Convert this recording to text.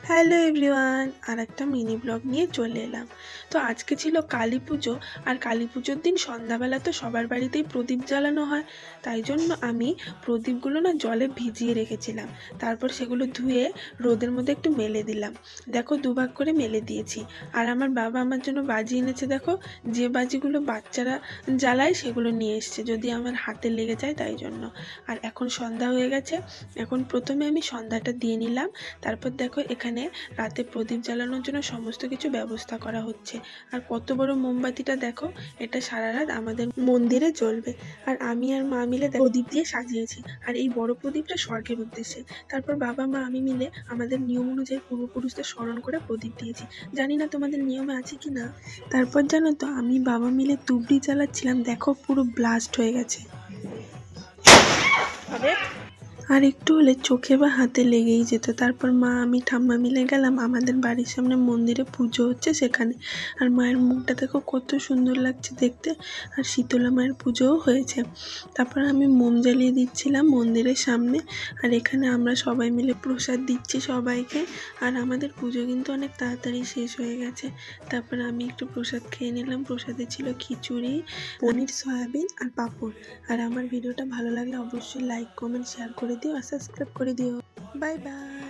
Hello everyone, আর একটা mini blog নিয়ে চলে এলাম। তো আজকে ছিল কালী পুজো, আর কালী পুজোর দিন সন্ধ্যাবেলা তো সবার বাড়িতেই প্রদীপ জ্বালানো হয়। তাই জন্য আমি প্রদীপগুলো না জলে ভিজিয়ে রেখেছিলাম। তারপর সেগুলো ধুয়ে রোদের মধ্যে একটু মেলে দিলাম। দেখো, দুভাগ করে মেলে দিয়েছি। আর আমার বাবা আমার জন্য বাজি এনেছে। দেখো, যে বাজিগুলো বাচ্চারা জ্বালায় সেগুলো নিয়ে এসছে, যদি আমার হাতে লেগে যায় তাই জন্য। আর এখন সন্ধ্যা হয়ে গেছে। এখন প্রথমে আমি সন্ধ্যাটা দিয়ে নিলাম। তারপর দেখো, এখানে রাতে প্রদীপ জ্বালানোর জন্য সমস্ত কিছু ব্যবস্থা করা হচ্ছে। আর কত বড় মোমবাতিটা দেখো, এটা সারা রাত আমাদের মন্দিরে জ্বলবে। আর আমি আর মা মিলে প্রদীপ দিয়ে সাজিয়েছি। আর এই বড় প্রদীপটা স্বর্গের উদ্দেশ্যে। তারপর বাবা মা আমি মিলে আমাদের নিয়ম অনুযায়ী পূর্বপুরুষদের স্মরণ করে প্রদীপ দিয়েছি। জানি না তোমাদের নিয়মে আছে কি না। তারপর জানো তো, আমি বাবা মিলে তুবড়ি জ্বালাচ্ছিলাম, দেখো পুরো ব্লাস্ট হয়ে গেছে। আর একটু হলে চোখে বা হাতে লেগেই যেত। তারপর মা আমি ঠাম্মা মিলে গেলাম আমাদের বাড়ির সামনে মন্দিরে পুজো হচ্ছে সেখানে। আর মায়ের মুখটা দেখো কত সুন্দর লাগছে দেখতে। আর শীতলা মায়ের পুজোও হয়েছে। তারপর আমি মোম জ্বালিয়ে দিচ্ছিলাম মন্দিরের সামনে। আর এখানে আমরা সবাই মিলে প্রসাদ দিচ্ছি সবাইকে। আর আমাদের পুজো কিন্তু অনেক তাড়াতাড়ি শেষ হয়ে গেছে। তারপর আমি একটু প্রসাদ খেয়ে নিলাম। প্রসাদে ছিল খিচুড়ি, পনির, সয়াবিন আর পাঁপড়। আর আমার ভিডিওটা ভালো লাগলে অবশ্যই লাইক, কমেন্ট, শেয়ার করে দিও আর সাবস্ক্রাইব করে দিও। Bye bye.